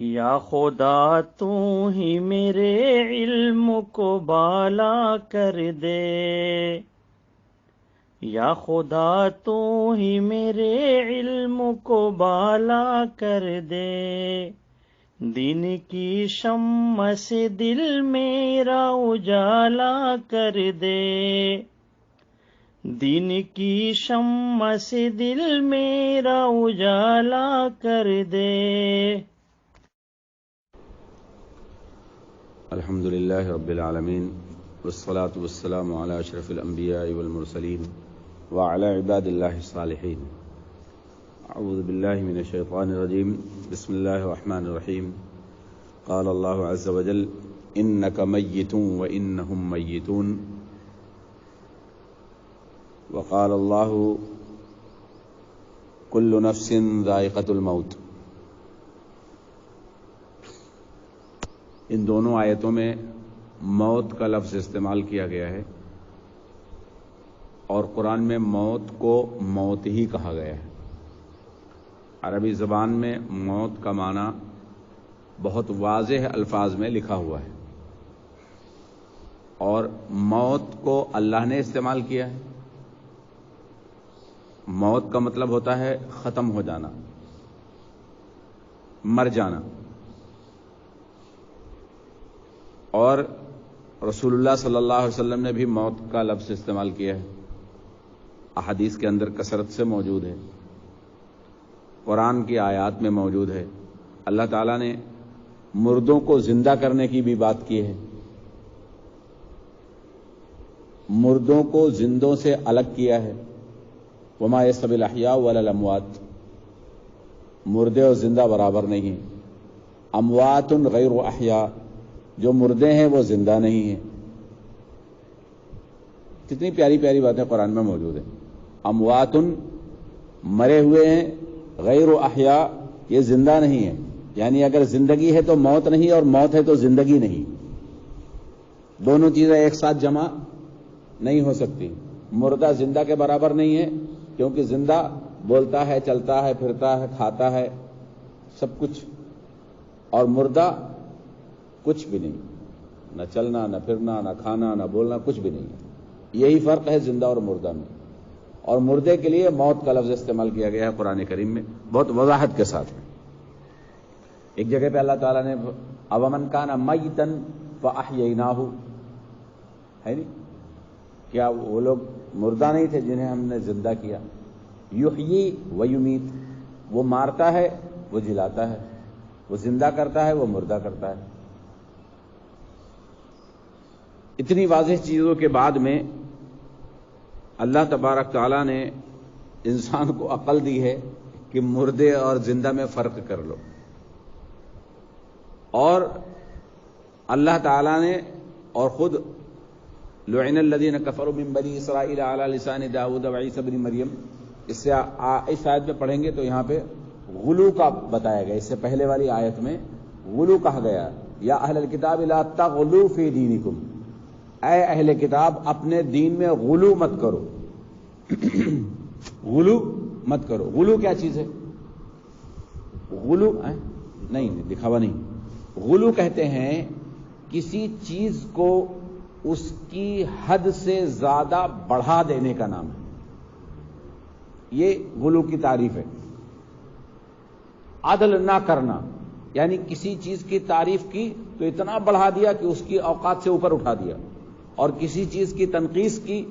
یا خدا تو ہی میرے علم کو بالا کر دے، یا خدا تو ہی میرے علم کو بالا کر دے، دین کی شمع سے دل میرا اجالا کر دے، دین کی شمع سے دل میرا اجالا کر دے۔ الحمد للہ رب العالمین والصلاة والسلام علی اشرف الانبیاء والمرسلین وعلی عباد اللہ الصالحین۔ اعوذ باللہ من الشیطان الرجیم، بسم اللہ الرحمن الرحیم۔ قال اللہ عز وجل انک میت وانہم میتون، وقال اللہ کل نفس ذائقۃ الموت۔ ان دونوں آیتوں میں موت کا لفظ استعمال کیا گیا ہے، اور قرآن میں موت کو موت ہی کہا گیا ہے۔ عربی زبان میں موت کا معنی بہت واضح الفاظ میں لکھا ہوا ہے، اور موت کو اللہ نے استعمال کیا ہے۔ موت کا مطلب ہوتا ہے ختم ہو جانا، مر جانا، اور رسول اللہ صلی اللہ علیہ وسلم نے بھی موت کا لفظ استعمال کیا ہے، احادیث کے اندر کثرت سے موجود ہے، قرآن کی آیات میں موجود ہے۔ اللہ تعالیٰ نے مردوں کو زندہ کرنے کی بھی بات کی ہے، مردوں کو زندوں سے الگ کیا ہے۔ وما یستوی الاحیاء ولا الاموات، مردے اور زندہ برابر نہیں ہیں۔ اموات غیر احیاء، جو مردے ہیں وہ زندہ نہیں ہیں۔ کتنی پیاری پیاری باتیں قرآن میں موجود ہیں۔ اموات مرے ہوئے ہیں، غیر احیاء یہ زندہ نہیں ہے، یعنی اگر زندگی ہے تو موت نہیں، اور موت ہے تو زندگی نہیں، دونوں چیزیں ایک ساتھ جمع نہیں ہو سکتی۔ مردہ زندہ کے برابر نہیں ہے، کیونکہ زندہ بولتا ہے، چلتا ہے، پھرتا ہے، کھاتا ہے، سب کچھ، اور مردہ کچھ بھی نہیں، نہ چلنا، نہ پھرنا، نہ کھانا، نہ بولنا، کچھ بھی نہیں ہے۔ یہی فرق ہے زندہ اور مردہ میں، اور مردے کے لیے موت کا لفظ استعمال کیا گیا ہے قرآن کریم میں بہت وضاحت کے ساتھ۔ ایک جگہ پہ اللہ تعالیٰ نے اومن کان میتا فاحییناہ، ہے نہیں؟ کیا وہ لوگ مردہ نہیں تھے جنہیں ہم نے زندہ کیا؟ یحیی و یمیت، وہ مارتا ہے، وہ جلاتا ہے، وہ زندہ کرتا ہے، وہ مردہ کرتا ہے۔ اتنی واضح چیزوں کے بعد میں اللہ تبارک تعالیٰ نے انسان کو عقل دی ہے کہ مردے اور زندہ میں فرق کر لو، اور اللہ تعالیٰ نے اور خود لعن الذین کفروا من بنی اسرائیل علی لسان داؤد و عیسی ابن مریم، اس سے اس آیت میں پڑھیں گے تو یہاں پہ غلو کا بتایا گیا۔ اس سے پہلے والی آیت میں غلو کہا گیا، یا اہل الکتاب لا تغلوا فی دینکم، اے اہل کتاب اپنے دین میں غلو مت کرو۔ غلو مت کرو۔ غلو کیا چیز ہے؟ غلو نہیں دکھاوا نہیں، غلو کہتے ہیں کسی چیز کو اس کی حد سے زیادہ بڑھا دینے کا نام ہے، یہ غلو کی تعریف ہے۔ عدل نہ کرنا، یعنی کسی چیز کی تعریف کی تو اتنا بڑھا دیا کہ اس کی اوقات سے اوپر اٹھا دیا، اور کسی چیز کی تنقیص کی،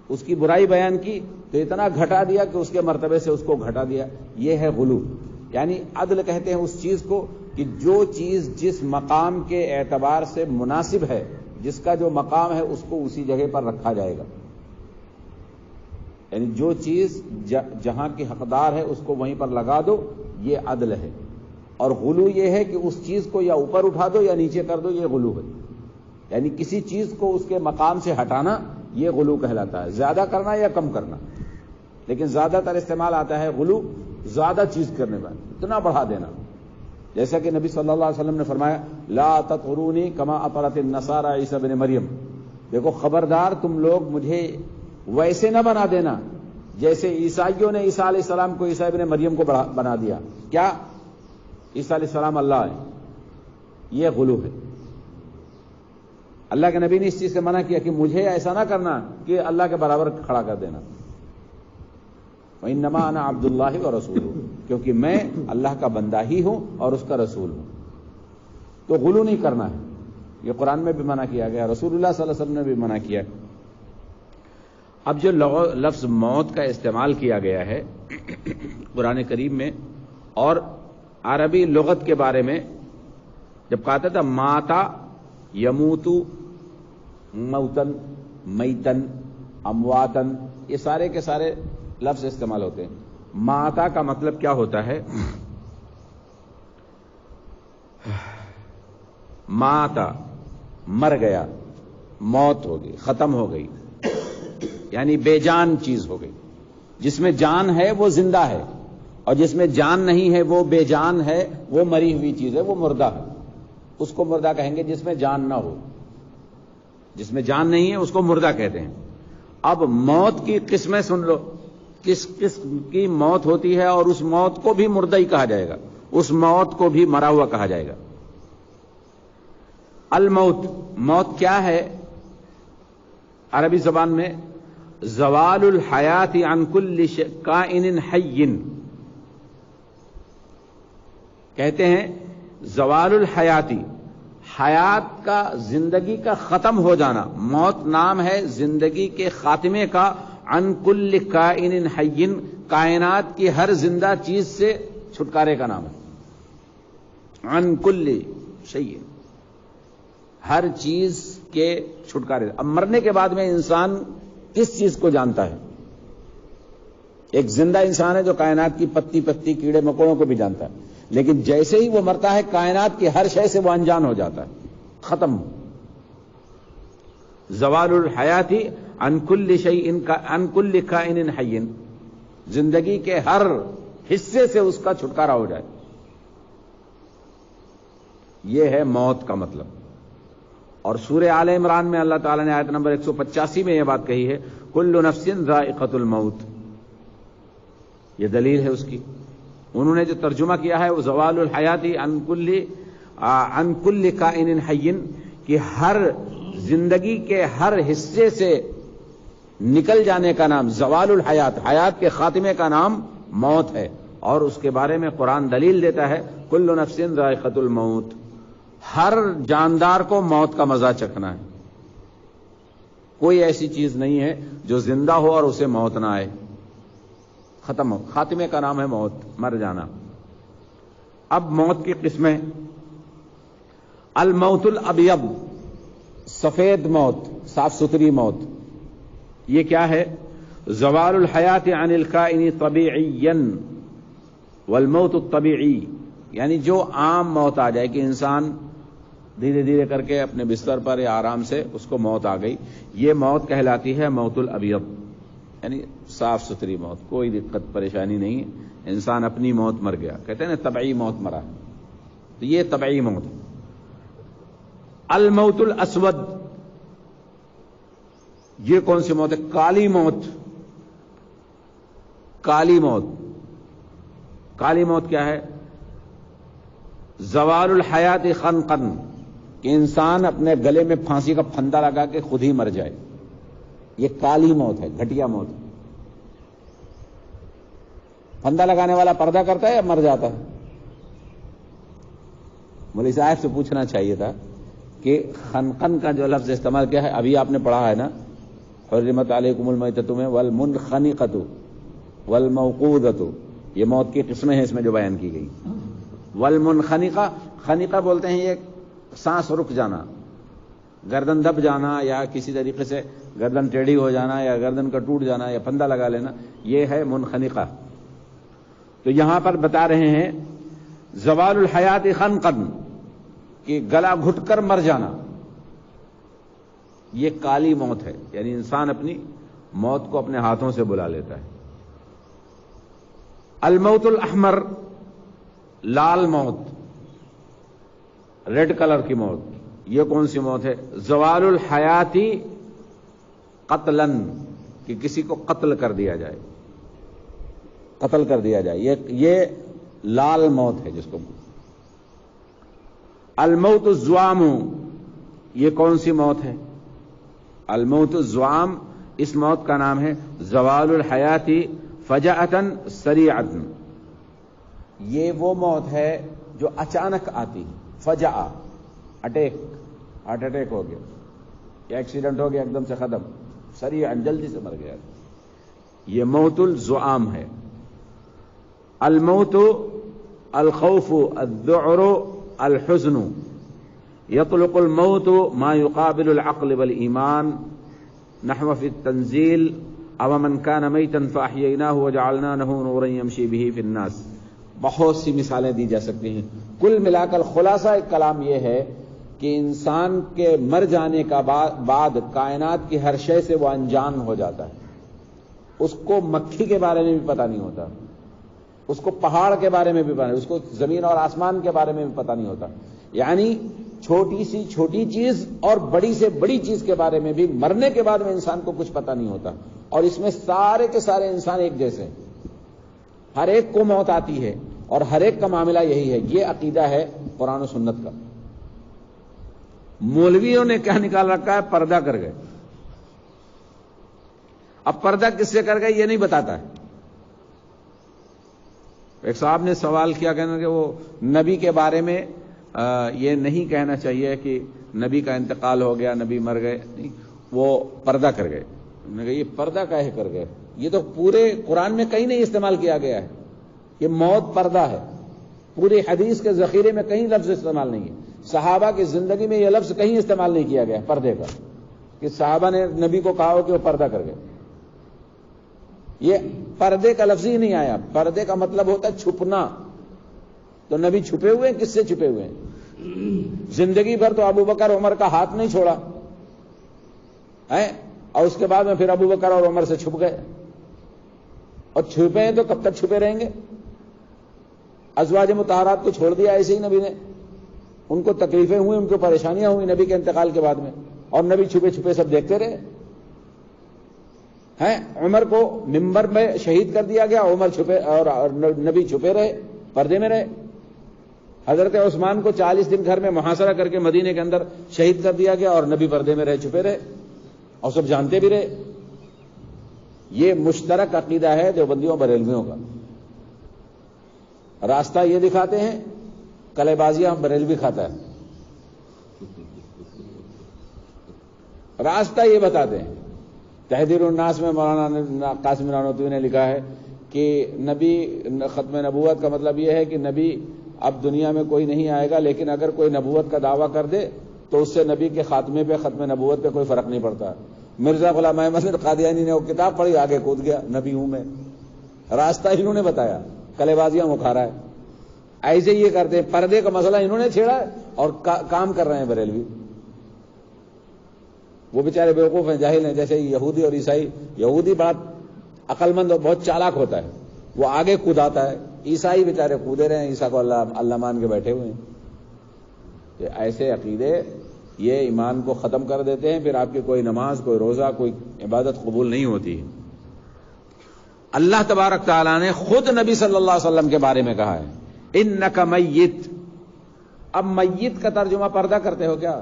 اس کی برائی بیان کی تو اتنا گھٹا دیا کہ اس کے مرتبے سے اس کو گھٹا دیا۔ یہ ہے غلو۔ یعنی عدل کہتے ہیں اس چیز کو کہ جو چیز جس مقام کے اعتبار سے مناسب ہے، جس کا جو مقام ہے اس کو اسی جگہ پر رکھا جائے گا، یعنی جو چیز جہاں کی حقدار ہے اس کو وہیں پر لگا دو، یہ عدل ہے۔ اور غلو یہ ہے کہ اس چیز کو یا اوپر اٹھا دو یا نیچے کر دو، یہ غلو ہے۔ یعنی کسی چیز کو اس کے مقام سے ہٹانا، یہ غلو کہلاتا ہے۔ زیادہ کرنا یا کم کرنا، لیکن زیادہ تر استعمال آتا ہے غلو زیادہ چیز کرنے کا، اتنا بڑھا دینا۔ جیسا کہ نبی صلی اللہ علیہ وسلم نے فرمایا لا تطرونی کما اطرت النصارى عیسی ابن مریم، دیکھو خبردار تم لوگ مجھے ویسے نہ بنا دینا جیسے عیسائیوں نے عیسیٰ علیہ السلام کو عیسیٰ ابن مریم کو بنا دیا۔ کیا؟ عیسیٰ علیہ السلام اللہ ہے، یہ غلو ہے. اللہ کے نبی نے اس چیز سے منع کیا کہ مجھے ایسا نہ کرنا کہ اللہ کے برابر کھڑا کر دینا. وَإِنَّمَا أَنَا عَبْدُ اللَّهِ وَرَسُولُهُ، کیونکہ میں اللہ کا بندہ ہی ہوں اور اس کا رسول ہوں. تو غلو نہیں کرنا ہے. یہ قرآن میں بھی منع کیا گیا، رسول اللہ صلی اللہ علیہ وسلم نے بھی منع کیا. اب جو لفظ موت کا استعمال کیا گیا ہے قرآن کریم میں اور عربی لغت کے بارے میں، جب کہتا تھا ماتا یموتو موتن میتن امواتن، یہ سارے کے سارے لفظ استعمال ہوتے ہیں. ماتا کا مطلب کیا ہوتا ہے؟ ماتا مر گیا، موت ہو گئی، ختم ہو گئی، یعنی بے جان چیز ہو گئی. جس میں جان ہے وہ زندہ ہے، اور جس میں جان نہیں ہے وہ بے جان ہے، وہ مری ہوئی چیز ہے، وہ مردہ ہے. اس کو مردہ کہیں گے جس میں جان نہ ہو. جس میں جان نہیں ہے اس کو مردہ کہتے ہیں. اب موت کی قسمیں سن لو، کس قسم کی موت ہوتی ہے، اور اس موت کو بھی مردہ ہی کہا جائے گا، اس موت کو بھی مرا ہوا کہا جائے گا. الموت، موت کیا ہے؟ عربی زبان میں زوال الحیات عن کل کائن حی کہتے ہیں. زوال الحیاتی، حیات کا، زندگی کا ختم ہو جانا. موت نام ہے زندگی کے خاتمے کا. عن کل کائن حی، کائنات کی ہر زندہ چیز سے چھٹکارے کا نام ہے. عن کل شیء، ہر چیز کے چھٹکارے. اب مرنے کے بعد میں انسان کس چیز کو جانتا ہے؟ ایک زندہ انسان ہے جو کائنات کی پتی پتی کیڑے مکوڑوں کو بھی جانتا ہے، لیکن جیسے ہی وہ مرتا ہے کائنات کی ہر شے سے وہ انجان ہو جاتا ہے، ختم. زوال الحیات عن کل شیء عن کل کائن حی، زندگی کے ہر حصے سے اس کا چھٹکارا ہو جائے. یہ ہے موت کا مطلب. اور سورہ آل عمران میں اللہ تعالیٰ نے آیت نمبر 185 میں یہ بات کہی ہے، کل نفس ذائقۃ الموت. یہ دلیل ہے اس کی. انہوں نے جو ترجمہ کیا ہے وہ زوال الحیات عن کل کائن حی، کہ ہر زندگی کے ہر حصے سے نکل جانے کا نام زوال الحیات، حیات کے خاتمے کا نام موت ہے. اور اس کے بارے میں قرآن دلیل دیتا ہے کل نفس ذائقۃ الموت، ہر جاندار کو موت کا مزہ چکھنا ہے. کوئی ایسی چیز نہیں ہے جو زندہ ہو اور اسے موت نہ آئے. ختم ہو، خاتمے کا نام ہے موت، مر جانا. اب موت کی قسمیں. الموت الابیض، سفید موت، صاف ستھری موت. یہ کیا ہے؟ زوال الحیات عن الکائن طبیعیا والموت الطبیعی، یعنی جو عام موت آ جائے کہ انسان دھیرے دھیرے کر کے اپنے بستر پر یا آرام سے اس کو موت آ گئی، یہ موت کہلاتی ہے موت الابیض، یعنی صاف ستھری موت، کوئی دقت پریشانی نہیں. انسان اپنی موت مر گیا، کہتے ہیں نا طبعی موت مرا، تو یہ طبعی موت. الموت الاسود، یہ کون سی موت ہے؟ کالی موت. کالی موت. کالی موت کیا ہے؟ زوال الحیات خنقن، کہ انسان اپنے گلے میں پھانسی کا پھندا لگا کے خود ہی مر جائے. یہ کالی موت ہے، گھٹیا موت. پھندا لگانے والا پردہ کرتا ہے یا مر جاتا ہے؟ مولوی صاحب سے پوچھنا چاہیے تھا کہ خنقن کا جو لفظ استعمال کیا ہے، ابھی آپ نے پڑھا ہے نا، حرمت علیکم المیتۃ میں والمنخنقۃ والموقوذۃ، یہ موت کی قسمیں ہیں اس میں جو بیان کی گئی. والمنخنقہ، خنقہ بولتے ہیں یہ سانس رک جانا، گردن دب جانا، یا کسی طریقے سے گردن ٹیڑھی ہو جانا، یا گردن کا ٹوٹ جانا، یا پھندا لگا لینا، یہ ہے منخنقہ. تو یہاں پر بتا رہے ہیں زوال الحیات خنقن، کہ گلا گھٹ کر مر جانا، یہ کالی موت ہے، یعنی انسان اپنی موت کو اپنے ہاتھوں سے بلا لیتا ہے. الموت الاحمر، لال موت، ریڈ کلر کی موت. یہ کون سی موت ہے؟ زوال الحیاتی قتلاً، کہ کسی کو قتل کر دیا جائے، قتل کر دیا جائے، یہ لال موت ہے جس کو. الموت الزوام، یہ کون سی موت ہے؟ الموت الزوام اس موت کا نام ہے زوال الحیاتی فجأتن سریعتن، یہ وہ موت ہے جو اچانک آتی، فجأ، اٹیک، ہارٹ اٹیک ہو گیا یا ایکسیڈنٹ ہو گیا ایک دم سے ختم، سریعن جلدی سے مر گیا، یہ موت الزوام ہے۔ الموت الخوف الذعر الحزن، يطلق الموت ما يقابل العقل والإيمان نحو في التنزيل أو من كان ميتا فأحييناه وجعلنا له نورا يمشي به في الناس۔ بہت سی مثالیں دی جا سکتی ہیں، کل ملا کر خلاصہ ایک کلام یہ ہے کہ انسان کے مر جانے کا بعد کائنات کی ہر شے سے وہ انجان ہو جاتا ہے، اس کو مکھی کے بارے میں بھی پتہ نہیں ہوتا، اس کو پہاڑ کے بارے میں بھی پتہ نہیں، اس کو زمین اور آسمان کے بارے میں بھی پتہ نہیں ہوتا، یعنی چھوٹی سی چھوٹی چیز اور بڑی سے بڑی چیز کے بارے میں بھی مرنے کے بعد میں انسان کو کچھ پتہ نہیں ہوتا، اور اس میں سارے کے سارے انسان ایک جیسے ہیں، ہر ایک کو موت آتی ہے اور ہر ایک کا معاملہ یہی ہے۔ یہ عقیدہ ہے قرآن و سنت کا۔ مولویوں نے کیا نکال رکھا ہے؟ پردہ کر گئے۔ اب پردہ کس سے کر گئے یہ نہیں بتاتا ہے۔ ایک صاحب نے سوال کیا کہنا کہ وہ نبی کے بارے میں یہ نہیں کہنا چاہیے کہ نبی کا انتقال ہو گیا، نبی مر گئے، نہیں، وہ پردہ کر گئے۔ انہوں نے کہا یہ پردہ کاہے کر گئے؟ یہ تو پورے قرآن میں کہیں نہیں استعمال کیا گیا ہے، یہ موت پردہ ہے، پوری حدیث کے ذخیرے میں کہیں لفظ استعمال نہیں ہے، صحابہ کی زندگی میں یہ لفظ کہیں استعمال نہیں کیا گیا پردے کا، کہ صحابہ نے نبی کو کہا ہو کہ وہ پردہ کر گئے۔ یہ پردے کا لفظ ہی نہیں آیا۔ پردے کا مطلب ہوتا ہے چھپنا، تو نبی چھپے ہوئے ہیں، کس سے چھپے ہوئے ہیں؟ زندگی بھر تو ابو بکر عمر کا ہاتھ نہیں چھوڑا ہے، اور اس کے بعد میں پھر ابو بکر اور عمر سے چھپ گئے، اور چھپے ہیں تو کب تک چھپے رہیں گے؟ ازواج مطہرات کو چھوڑ دیا ایسے ہی نبی نے، ان کو تکلیفیں ہوئی، ان کو پریشانیاں ہوئی نبی کے انتقال کے بعد میں، اور نبی چھپے چھپے سب دیکھتے رہے ہیں۔ عمر کو منبر میں شہید کر دیا گیا، عمر چھپے اور نبی چھپے رہے، پردے میں رہے۔ حضرت عثمان کو 40 دن گھر میں محاصرہ کر کے مدینے کے اندر شہید کر دیا گیا، اور نبی پردے میں رہے، چھپے رہے، اور سب جانتے بھی رہے۔ یہ مشترک عقیدہ ہے دیوبندیوں بریلویوں کا۔ راستہ یہ دکھاتے ہیں، کلے بازیاں بریلوی کھاتا ہے، راستہ یہ بتاتے ہیں۔ تحذیر الناس میں مولانا قاسم نانوتوی نے لکھا ہے کہ نبی ختم نبوت کا مطلب یہ ہے کہ نبی اب دنیا میں کوئی نہیں آئے گا، لیکن اگر کوئی نبوت کا دعویٰ کر دے تو اس سے نبی کے خاتمے پہ، ختم نبوت پہ کوئی فرق نہیں پڑتا۔ مرزا غلام احمد قادیانی نے وہ کتاب پڑھی، آگے کود گیا، نبی ہوں میں، راستہ انہوں نے بتایا، کلے بازیاں وہ کھا رہا ہے۔ ایسے یہ کرتے ہیں، پردے کا مسئلہ انہوں نے چھیڑا ہے اور کام کر رہے ہیں بریلوی۔ وہ بیچارے بیوقوف ہیں، جاہل ہیں، جیسے یہودی اور عیسائی۔ یہودی بڑا عقل مند اور بہت چالاک ہوتا ہے، وہ آگے کوداتا ہے، عیسائی بیچارے کودے رہے ہیں، عیسیٰ کو اللہ مان کے بیٹھے ہوئے ہیں۔ کہ ایسے عقیدے یہ ایمان کو ختم کر دیتے ہیں، پھر آپ کی کوئی نماز، کوئی روزہ، کوئی عبادت قبول نہیں ہوتی۔ اللہ تبارک تعالیٰ نے خود نبی صلی اللہ علیہ وسلم کے بارے میں کہا ہے انک میت۔ اب میت کا ترجمہ پردہ کرتے ہو کیا؟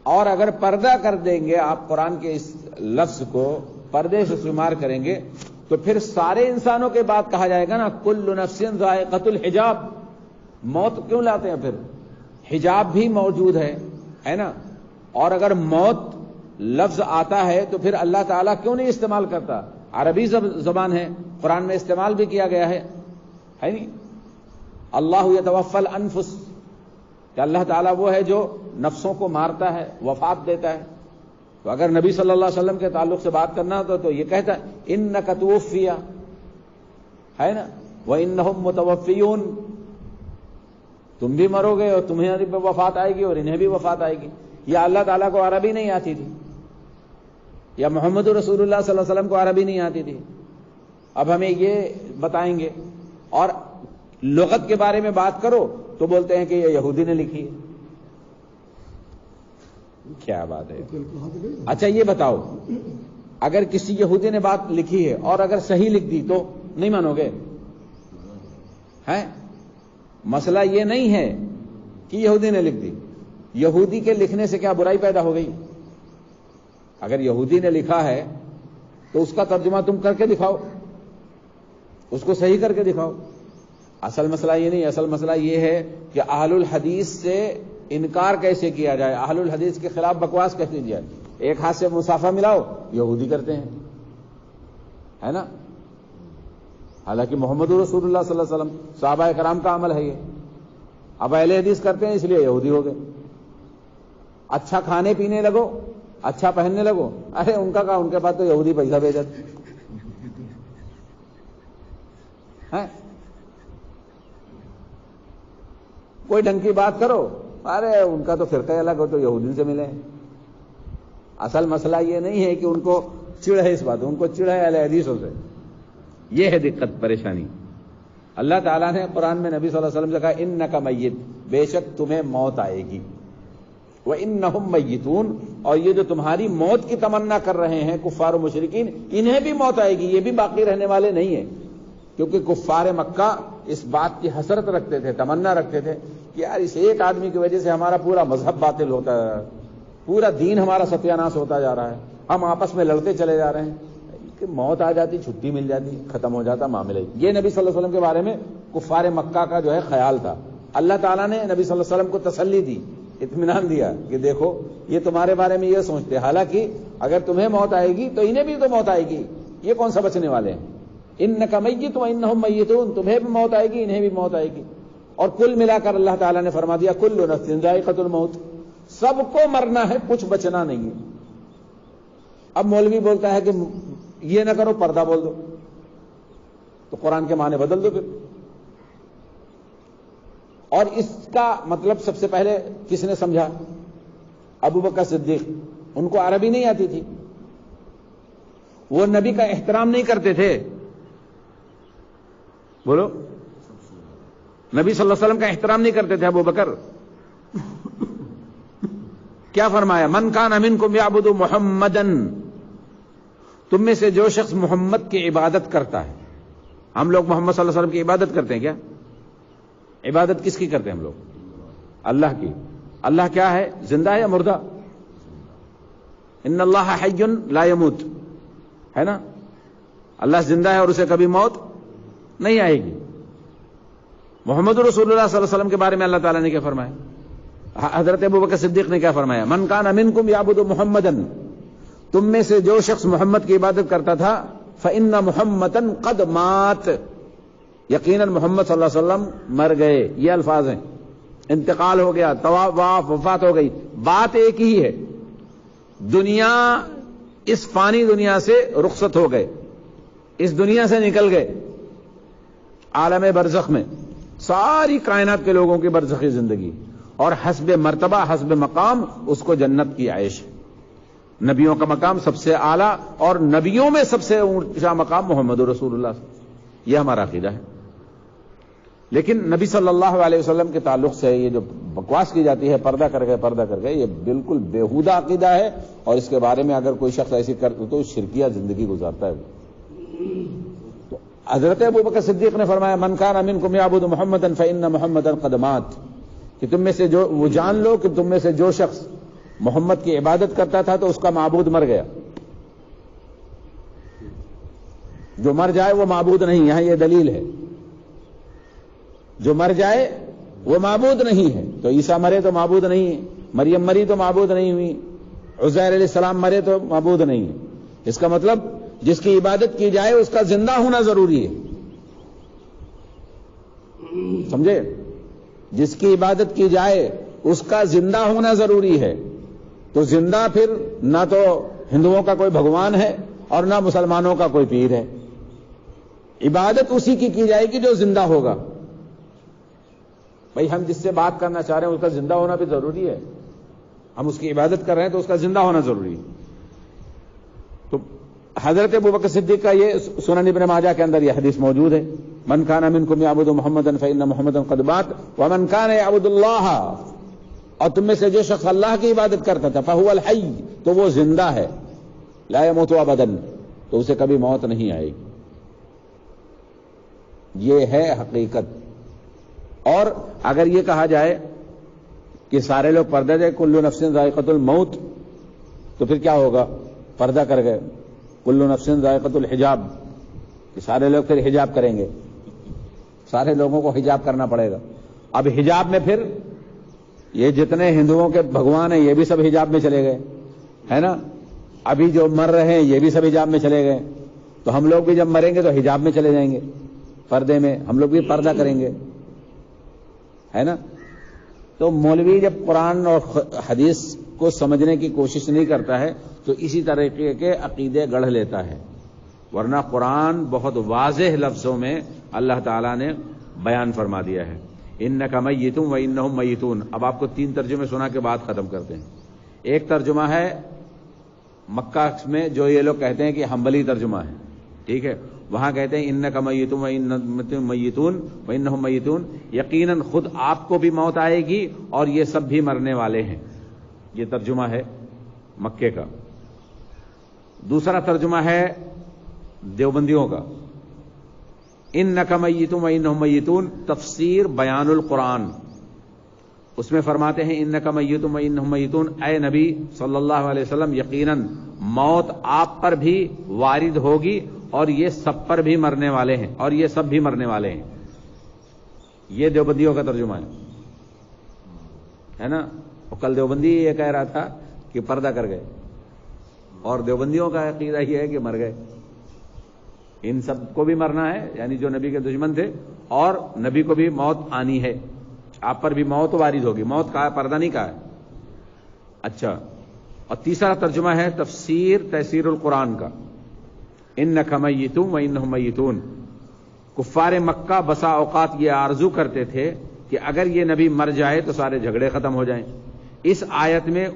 اور اگر پردہ کر دیں گے آپ قرآن کے اس لفظ کو، پردے سے شمار کریں گے، تو پھر سارے انسانوں کے بعد کہا جائے گا نا کل نفس ذائقۃ الحجاب۔ موت کیوں لاتے ہیں؟ پھر حجاب بھی موجود ہے نا۔ اور اگر موت لفظ آتا ہے تو پھر اللہ تعالیٰ کیوں نہیں استعمال کرتا؟ عربی زبان ہے، قرآن میں استعمال بھی کیا گیا ہے نہیں؟ اللہ یتوفی الانفس، کہ اللہ تعالیٰ وہ ہے جو نفسوں کو مارتا ہے، وفات دیتا ہے۔ تو اگر نبی صلی اللہ علیہ وسلم کے تعلق سے بات کرنا تو یہ کہتا ہے انک توفی، ہے نا، وانہم متوفیون، تم بھی مرو گے اور تمہیں بھی وفات آئے گی اور انہیں بھی وفات آئے گی۔ یا اللہ تعالیٰ کو عربی نہیں آتی تھی، یا محمد رسول اللہ صلی اللہ علیہ وسلم کو عربی نہیں آتی تھی، اب ہمیں یہ بتائیں گے۔ اور لغت کے بارے میں بات کرو تو بولتے ہیں کہ یہ یہودی نے لکھی ہے۔ کیا بات ہے؟ اچھا یہ بتاؤ، اگر کسی یہودی نے بات لکھی ہے اور اگر صحیح لکھ دی تو نہیں مانو گے؟ ہے مسئلہ یہ نہیں ہے کہ یہودی نے لکھ دی. یہودی کے لکھنے سے کیا برائی پیدا ہو گئی؟ اگر یہودی نے لکھا ہے تو اس کا ترجمہ تم کر کے دکھاؤ, اس کو صحیح کر کے دکھاؤ. اصل مسئلہ یہ نہیں, اصل مسئلہ یہ ہے کہ اہل الحدیث سے انکار کیسے کیا جائے, اہل الحدیث کے خلاف بکواس کیسے کی جائے. ایک ہاتھ سے مصافحہ ملاؤ, یہودی کرتے ہیں, ہے نا. حالانکہ محمد رسول اللہ صلی اللہ علیہ وسلم صحابہ کرام کا عمل ہے یہ. اب اہل حدیث کرتے ہیں اس لیے یہودی ہو گئے. اچھا کھانے پینے لگو, اچھا پہننے لگو, ارے ان کا کہا, ان کے پاس تو یہودی پیسہ بھیجتے ہیں. کوئی ڈھنگ کی بات کرو, ارے ان کا تو فرقہ الگ ہو, تو یہودی سے ملے. اصل مسئلہ یہ نہیں ہے کہ ان کو چڑ ہے اس بات, ان کو چڑ ہے اہل حدیثوں سے. یہ ہے دقت, پریشانی. اللہ تعالیٰ نے قرآن میں نبی صلی اللہ علیہ وسلم سے کہا انک میت, بے شک تمہیں موت آئے گی. وانہم میتون, اور یہ جو تمہاری موت کی تمنا کر رہے ہیں کفار و مشرکین, انہیں بھی موت آئے گی, یہ بھی باقی رہنے والے نہیں ہیں. کیونکہ کفار مکہ اس بات کی حسرت رکھتے تھے, تمنا رکھتے تھے کہ یار اس ایک آدمی کی وجہ سے ہمارا پورا مذہب باطل ہوتا ہے, پورا دین ہمارا ستیاناش ہوتا جا رہا ہے, ہم آپس میں لڑتے چلے جا رہے ہیں. کہ موت آ جاتی, چھٹی مل جاتی, ختم ہو جاتا معاملہ. یہ نبی صلی اللہ علیہ وسلم کے بارے میں کفار مکہ کا جو ہے خیال تھا. اللہ تعالیٰ نے نبی صلی اللہ علیہ وسلم کو تسلی دی, اطمینان دیا کہ دیکھو یہ تمہارے بارے میں یہ سوچتے, حالانکہ اگر تمہیں موت آئے گی تو انہیں بھی تو موت آئے گی, یہ کون سا بچنے والے ہیں. انک میت وانہم میتون, تمہیں بھی موت آئے گی, انہیں بھی موت آئے گی. اور کل ملا کر اللہ تعالیٰ نے فرما دیا کل نفس ذائقۃ الموت, سب کو مرنا ہے, کچھ بچنا نہیں ہے. اب مولوی بولتا ہے کہ یہ نہ کرو, پردہ بول دو, تو قرآن کے معنی بدل دو پھر. اور اس کا مطلب سب سے پہلے کس نے سمجھا؟ ابو بکر صدیق. ان کو عربی نہیں آتی تھی, وہ نبی کا احترام نہیں کرتے تھے. بولو, نبی صلی اللہ علیہ وسلم کا احترام نہیں کرتے تھے ابو بکر. کیا فرمایا؟ من کان منکم یعبد محمدن, تم میں سے جو شخص محمد کی عبادت کرتا ہے. ہم لوگ محمد صلی اللہ علیہ وسلم کی عبادت کرتے ہیں کیا؟ عبادت کس کی کرتے ہیں ہم لوگ؟ اللہ کی. اللہ کیا ہے؟ زندہ ہے یا مردہ؟ ان اللہ حی لا یموت, ہے نا. اللہ زندہ ہے اور اسے کبھی موت نہیں آئے گی. محمد رسول اللہ صلی اللہ علیہ وسلم کے بارے میں اللہ تعالیٰ نے کیا فرمایا؟ حضرت ابوبکر صدیق نے کیا فرمایا؟ من کان منکم یعبد محمدن, تم میں سے جو شخص محمد کی عبادت کرتا تھا, فإن محمدن قد مات, یقیناً محمد صلی اللہ علیہ وسلم مر گئے. یہ الفاظ ہیں, انتقال ہو گیا, وفات ہو گئی. بات ایک ہی ہے, دنیا, اس فانی دنیا سے رخصت ہو گئے, اس دنیا سے نکل گئے. عالم برزخ میں ساری کائنات کے لوگوں کی برزخی زندگی, اور حسب مرتبہ حسب مقام اس کو جنت کی عیش. نبیوں کا مقام سب سے اعلیٰ, اور نبیوں میں سب سے اونچا مقام محمد رسول اللہ. یہ ہمارا عقیدہ ہے. لیکن نبی صلی اللہ علیہ وسلم کے تعلق سے یہ جو بکواس کی جاتی ہے, پردہ کر گئے, یہ بالکل بیہودہ عقیدہ ہے. اور اس کے بارے میں اگر کوئی شخص ایسی کرتا تو شرکیہ زندگی گزارتا ہے. تو حضرت ابوبکر صدیق نے فرمایا من کان منکم یعبد محمدا فإن محمدا قد مات, کہ تم میں سے جو, وہ جان لو کہ تم میں سے جو شخص محمد کی عبادت کرتا تھا تو اس کا معبود مر گیا. جو مر جائے وہ معبود نہیں, یہاں یہ دلیل ہے. جو مر جائے وہ معبود نہیں ہے. تو عیسیٰ مرے تو معبود نہیں ہے, مریم مری تو معبود نہیں ہوئی, عزیر علیہ السلام مرے تو معبود نہیں ہے. اس کا مطلب جس کی عبادت کی جائے اس کا زندہ ہونا ضروری ہے. سمجھے؟ جس کی عبادت کی جائے اس کا زندہ ہونا ضروری ہے. تو زندہ پھر نہ تو ہندوؤں کا کوئی بھگوان ہے اور نہ مسلمانوں کا کوئی پیر ہے. عبادت اسی کی جائے گی جو زندہ ہوگا. بھائی ہم جس سے بات کرنا چاہ رہے ہیں اس کا زندہ ہونا بھی ضروری ہے. ہم اس کی عبادت کر رہے ہیں تو اس کا زندہ ہونا ضروری ہے. تو حضرت ابوبکر صدیق کا یہ سنن ابن ماجہ کے اندر یہ حدیث موجود ہے, من کان منکم یعبد محمدا فإن محمدا قد مات ومن کان یعبد اللہ, اور تم میں سے جو شخص اللہ کی عبادت کرتا تھا فهو الحی, تو وہ زندہ ہے, لا يموت ابدا, تو اسے کبھی موت نہیں آئے گی. یہ ہے حقیقت. اور اگر یہ کہا جائے کہ سارے لوگ پردہ دے کل نفس ذائقۃ الموت، تو پھر کیا ہوگا؟ پردہ کر گئے. کل نفس ذائقۃ الحجاب، کہ سارے لوگ پھر حجاب کریں گے، سارے لوگوں کو حجاب کرنا پڑے گا. اب حجاب میں پھر یہ جتنے ہندوؤں کے بھگوان ہیں یہ بھی سب حجاب میں چلے گئے، ہے نا. ابھی جو مر رہے ہیں یہ بھی سب حجاب میں چلے گئے. تو ہم لوگ بھی جب مریں گے تو حجاب میں چلے جائیں گے، پردے میں، ہم لوگ بھی پردہ کریں گے، ہے نا. تو مولوی جب قرآن اور حدیث کو سمجھنے کی کوشش نہیں کرتا ہے تو اسی طریقے کے عقیدے گڑھ لیتا ہے. ورنہ قرآن بہت واضح لفظوں میں اللہ تعالیٰ نے بیان فرما دیا ہے. انک میت و انہم میتون. اب آپ کو 3 ترجمے سنا کے بعد ختم کرتے ہیں. ایک ترجمہ ہے مکہ میں جو یہ لوگ کہتے ہیں کہ حنبلی ترجمہ ہے، ٹھیک ہے، وہاں کہتے ہیں انک میت و انہم میتون و انہم میتون، یقیناً خود آپ کو بھی موت آئے گی اور یہ سب بھی مرنے والے ہیں. یہ ترجمہ ہے مکے کا. دوسرا ترجمہ ہے دیوبندیوں کا، انک میت و انہم میتون، تفسیر بیان القرآن. اس میں فرماتے ہیں انک میت و انہم میتون، اے نبی صلی اللہ علیہ وسلم یقیناً موت آپ پر بھی وارد ہوگی اور یہ سب پر بھی مرنے والے ہیں، اور یہ سب بھی مرنے والے ہیں. یہ دیوبندیوں کا ترجمہ ہے نا. کل دیوبندی یہ کہہ رہا تھا کہ پردہ کر گئے، اور دیوبندیوں کا عقیدہ یہ ہے کہ مر گئے. ان سب کو بھی مرنا ہے، یعنی جو نبی کے دشمن تھے، اور نبی کو بھی موت آنی ہے، آپ پر بھی موت وارد ہوگی. موت کہا ہے، پردہ نہیں کہا ہے. اچھا، اور تیسرا ترجمہ ہے تفسیر القرآن کا، انک میت و انہم میتون. کفار مکہ بسا اوقات یہ آرزو کرتے تھے کہ اگر یہ نبی مر جائے تو سارے جھگڑے ختم ہو جائیں. اس آیت میں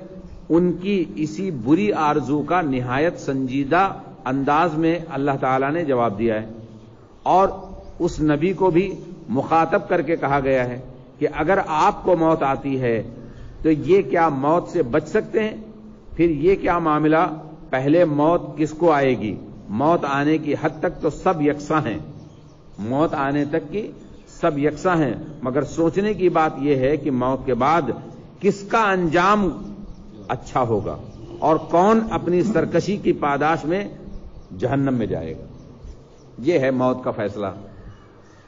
ان کی اسی بری آرزو کا نہایت سنجیدہ انداز میں اللہ تعالیٰ نے جواب دیا ہے، اور اس نبی کو بھی مخاطب کر کے کہا گیا ہے کہ اگر آپ کو موت آتی ہے تو یہ کیا موت سے بچ سکتے ہیں؟ پھر یہ کیا معاملہ، پہلے موت کس کو آئے گی؟ موت آنے کی حد تک تو سب یکساں ہیں، موت آنے تک کی سب یکساں ہیں، مگر سوچنے کی بات یہ ہے کہ موت کے بعد کس کا انجام اچھا ہوگا اور کون اپنی سرکشی کی پاداش میں جہنم میں جائے گا. یہ ہے موت کا فیصلہ.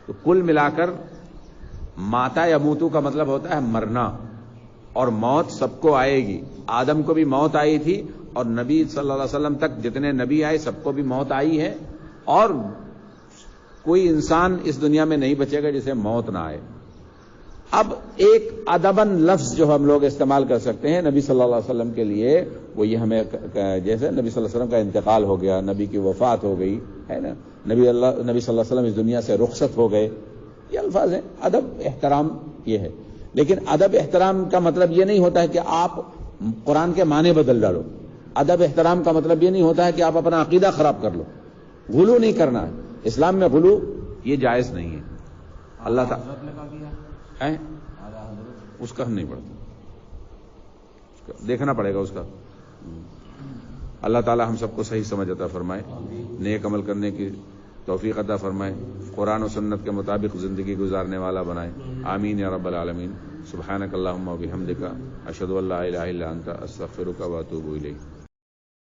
تو کل ملا کر ماتا یموتو کا مطلب ہوتا ہے مرنا، اور موت سب کو آئے گی. آدم کو بھی موت آئی تھی، اور نبی صلی اللہ علیہ وسلم تک جتنے نبی آئے سب کو بھی موت آئی ہے، اور کوئی انسان اس دنیا میں نہیں بچے گا جسے موت نہ آئے. اب ایک ادباً لفظ جو ہم لوگ استعمال کر سکتے ہیں نبی صلی اللہ علیہ وسلم کے لیے، وہ یہ ہمیں جیسے نبی صلی اللہ علیہ وسلم کا انتقال ہو گیا، نبی کی وفات ہو گئی ہے نا، نبی صلی اللہ علیہ وسلم اس دنیا سے رخصت ہو گئے، یہ الفاظ ہیں. ادب احترام یہ ہے. لیکن ادب احترام کا مطلب یہ نہیں ہوتا ہے کہ آپ قرآن کے معنی بدل ڈالو. ادب احترام کا مطلب یہ نہیں ہوتا ہے کہ آپ اپنا عقیدہ خراب کر لو. غلو نہیں کرنا ہے اسلام میں، غلو یہ جائز نہیں ہے. اللہ تعالیٰ اس کا ہم نہیں پڑھتے، دیکھنا پڑے گا اس کا. اللہ تعالیٰ ہم سب کو صحیح سمجھ عطا فرمائے، نیک عمل کرنے کی توفیق عطا فرمائے، قرآن و سنت کے مطابق زندگی گزارنے والا بنائے. آمین یا رب العالمین. سبحانک اللہم و بحمدک، اشہد ان لا الہ الا انت، استغفرک و اتوب الیک.